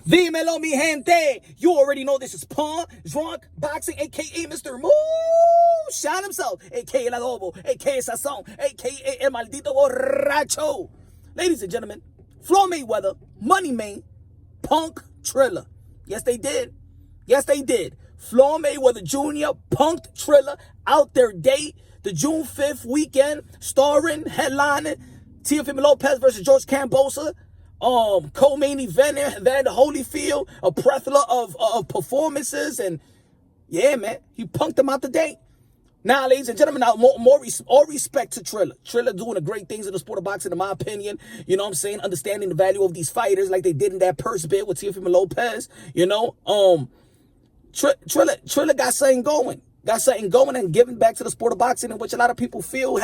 Dímelo, mi gente. You already know this is Drunk Boxing, a.k.a. Mr. Moo Shine himself, a.k.a. El Adobo, a.k.a. Sazón, a.k.a. El Maldito Borracho. Ladies and gentlemen, Floyd Mayweather, Money Man, Punk Triller. Yes, they did. Yes, they did. Floyd Mayweather Jr. punked Triller out their date, the June 5th weekend, starring, headlining, Teofimo Lopez versus George Cambosa. Co-main event, Evander Holyfield, a plethora of performances, and yeah, man, he punked them out the date. Now, ladies and gentlemen, now all respect to Triller. Triller doing the great things in the sport of boxing, in my opinion. You know what I'm saying? Understanding the value of these fighters like they did in that purse bid with Teofimo Lopez. You know, Triller got something going. Got something going and giving back to the sport of boxing, in which a lot of people feel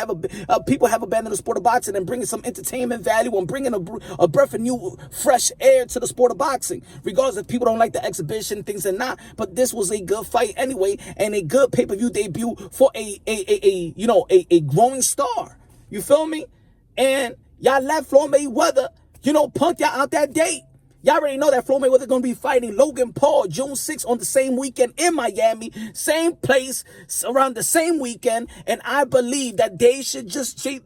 people have abandoned the sport of boxing, and bringing some entertainment value and bringing a breath of new, fresh air to the sport of boxing. Regardless if people don't like the exhibition, things or not, but this was a good fight anyway, and a good pay-per-view debut for a growing star. You feel me? And y'all let Floyd Mayweather, punk y'all out that date. Y'all already know that Floyd Mayweather going to be fighting Logan Paul June 6th on the same weekend in Miami, same place, around the same weekend, and I believe that they just should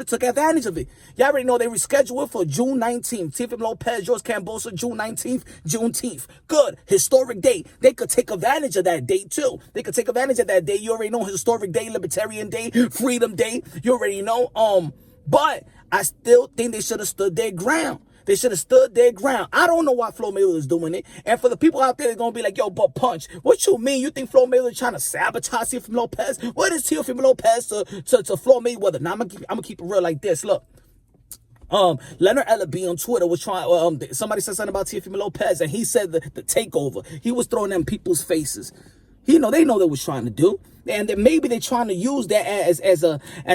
have took advantage of it. Y'all already know they rescheduled it for June 19th. Teofimo Lopez, George Cambosa, June 19th, Juneteenth. Good, historic day. They could take advantage of that day too. They could take advantage of that day. You already know, historic day, Libertarian Day, Freedom Day. You already know. But I still think they should have stood their ground. They should have stood their ground. I don't know why Floyd Mayweather is doing it. And for the people out there, they're going to be like, yo, but Punch, what you mean? You think Floyd Mayweather is trying to sabotage Teofimo Lopez? What is Teofimo Lopez to Floyd Mayweather? Now, I'm going to keep it real like this. Look. Leonard Ellaby on Twitter was trying, somebody said something about Teofimo Lopez, and he said the takeover. He was throwing them people's faces. They know they was trying to do. And then maybe they're trying to use that as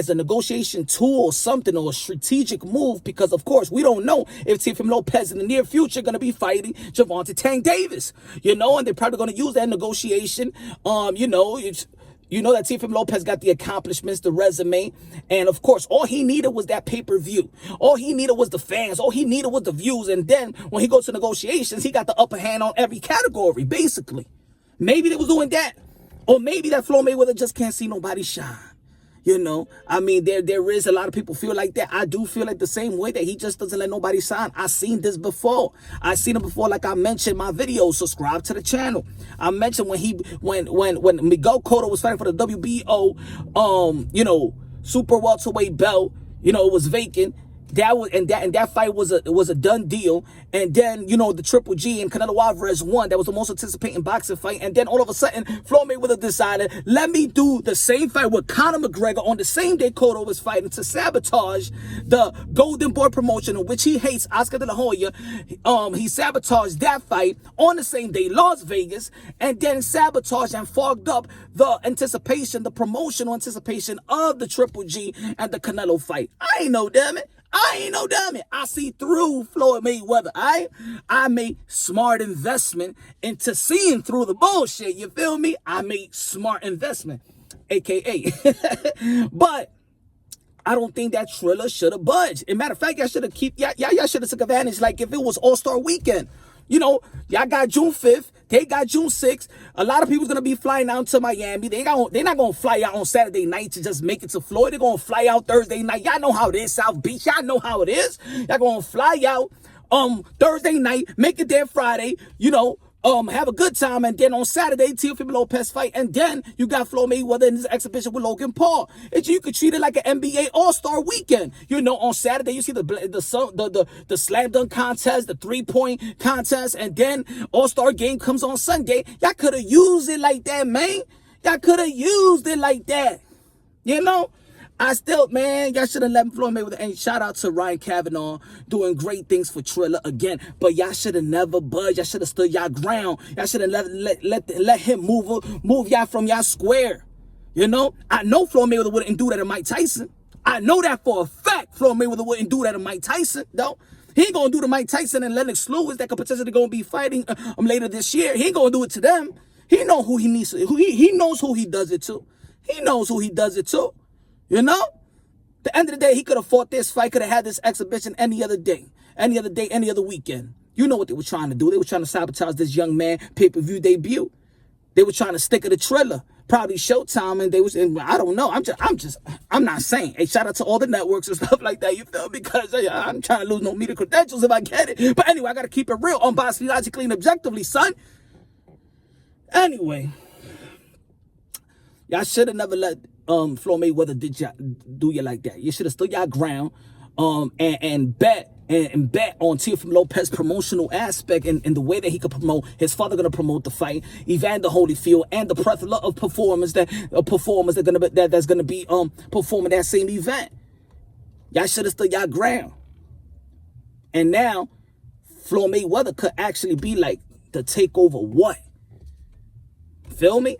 a negotiation tool or something, or a strategic move, because of course we don't know if Teofimo Lopez in the near future going to be fighting Gervonta Tank Davis, and they're probably going to use that negotiation. That Teofimo Lopez got the accomplishments, the resume, and of course, all he needed was that pay-per-view. All he needed was the fans. All he needed was the views. And then when he goes to negotiations, he got the upper hand on every category, basically. Maybe they was doing that. Or maybe that Floyd Mayweather just can't see nobody shine. I mean, there is a lot of people feel like that. I do feel like the same way, that he just doesn't let nobody shine. I've seen this before. I've seen it before, like I mentioned in my videos. Subscribe to the channel. I mentioned when Miguel Cotto was fighting for the WBO, super welterweight belt, it was vacant. That fight was a done deal. And then, the Triple G and Canelo Alvarez won. That was the most anticipating boxing fight. And then all of a sudden, Floyd Mayweather decided, let me do the same fight with Conor McGregor on the same day Cotto was fighting, to sabotage the Golden Boy promotion, in which he hates Oscar De La Hoya. He sabotaged that fight on the same day, Las Vegas, and then sabotaged and fogged up the anticipation, the promotional anticipation of the Triple G and the Canelo fight. I ain't no damn it. I see through Floyd Mayweather. I make smart investment into seeing through the bullshit. You feel me? I make smart investment, aka. But I don't think that Triller should have budged. As a matter of fact, y'all should have took advantage. Like if it was All-Star Weekend. Y'all got June 5th. They got June 6th. A lot of people's going to be flying out to Miami. They're not going to fly out on Saturday night to just make it to Floyd. They're going to fly out Thursday night. Y'all know how it is, South Beach. Y'all know how it is. Y'all going to fly out Thursday night, make it there Friday, have a good time, and then on Saturday, Teofimo Lopez fight, and then you got Floyd Mayweather in this exhibition with Logan Paul. You could treat it like an NBA All-Star Weekend. On Saturday you see the slam dunk contest, the 3-point contest, and then All-Star game comes on Sunday. Y'all could have used it like that, man. Y'all could have used it like that. Y'all should have let Floyd Mayweather. And shout out to Ryan Kavanaugh doing great things for Triller again. But y'all should have never budged. Y'all should have stood y'all ground. Y'all should have let him move y'all from y'all square. I know Floyd Mayweather wouldn't do that to Mike Tyson. I know that for a fact. Floyd Mayweather wouldn't do that to Mike Tyson, though. He ain't gonna do to Mike Tyson and Lennox Lewis that could potentially gonna be fighting later this year. He ain't gonna do it to them. He know who he needs to. He knows who he does it to. He knows who he does it to. At the end of the day, he could have fought this fight, could have had this exhibition any other day, any other weekend. You know what they were trying to do. They were trying to sabotage this young man pay-per-view debut. They were trying to stick it to Triller, probably Showtime, and I don't know. I'm not saying. Hey, shout out to all the networks and stuff like that, you feel? Because I'm trying to lose no media credentials if I get it. But anyway, I got to keep it real, unbiased, logically, and objectively, son. Anyway, y'all should have never let Floyd Mayweather do you like that. You should have stood your ground and bet on Teofimo Lopez promotional aspect and the way that he could promote. His father gonna promote the fight, Evander Holyfield, and the plethora of performers that's gonna be performing that same event. Y'all should have stood your ground. And now Floyd Mayweather could actually be like the takeover what? Feel me?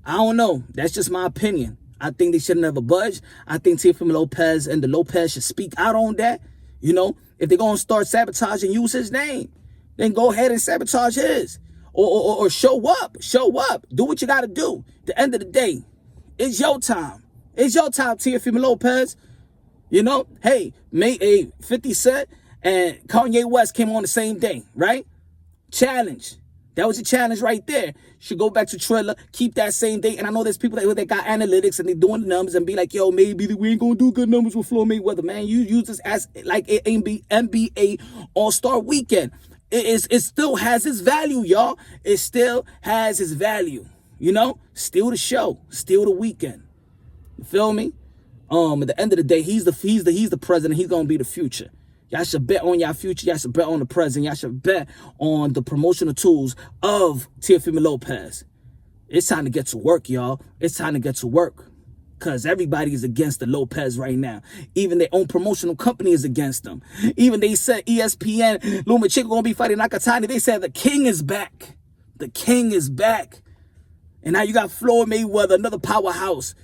I don't know. That's just my opinion. I think they should never budge. I think Teofimo Lopez and the Lopez should speak out on that. You know, if they're going to start sabotaging, use his name, then go ahead and sabotage his. Or show up. Show up. Do what you got to do. At the end of the day, it's your time. It's your time, Teofimo Lopez. You know, hey, 50 Cent and Kanye West came on the same day, right? Challenge. That was a challenge right there. Should go back to Triller, keep that same date. And I know there's people that got analytics and they doing the numbers and be like, yo, maybe we ain't gonna do good numbers with Floyd Mayweather, man. You use this as like an NBA All-Star weekend. It still has its value, y'all. It still has its value. You know, still the show, still the weekend. You feel me? At the end of the day, he's the president. He's gonna be the future. Y'all should bet on your future. Y'all should bet on the present. Y'all should bet on the promotional tools of Teofimo Lopez. It's time to get to work, y'all. It's time to get to work. Because everybody is against the Lopez right now. Even their own promotional company is against them. Even they said ESPN, Lomachenko going to be fighting Nakatani. They said the king is back. The king is back. And now you got Floyd Mayweather, another powerhouse.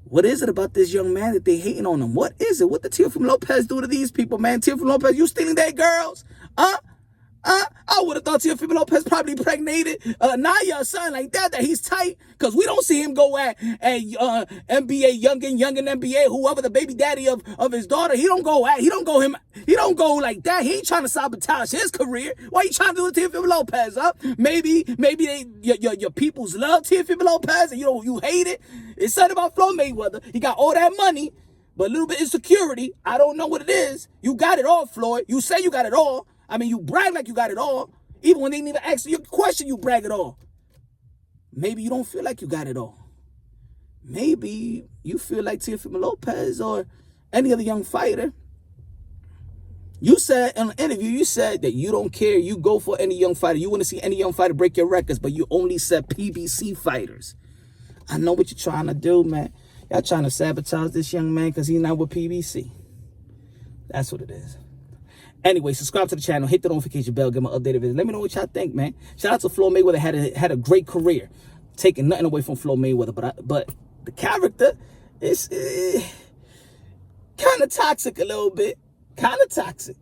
What is it about this young man that they hating on him? What is it? What did Teofimo Lopez do to these people, man? Teofimo Lopez, you stealing their girls? I would have thought Teofimo Lopez probably impregnated Naya or something like that he's tight. Because we don't see him go at NBA, youngin NBA, whoever the baby daddy of his daughter. He don't go like that. He ain't trying to sabotage his career. Why you trying to do it to Teofimo Lopez, huh? Maybe your peoples love Teofimo Lopez and you hate it. It's something about Floyd Mayweather. He got all that money, but a little bit of insecurity. I don't know what it is. You got it all, Floyd. You say you got it all. I mean, you brag like you got it all. Even when they didn't even ask you a question, you brag it all. Maybe you don't feel like you got it all. Maybe you feel like Teofimo Lopez or any other young fighter. You said in an interview, you said that you don't care. You go for any young fighter. You want to see any young fighter break your records, but you only said PBC fighters. I know what you're trying to do, man. Y'all trying to sabotage this young man because he's not with PBC. That's what it is. Anyway, subscribe to the channel, hit the notification bell, get my updated videos. Let me know what y'all think, man. Shout out to Floyd Mayweather, had a great career. Taking nothing away from Floyd Mayweather, but the character is kind of toxic a little bit. Kind of toxic.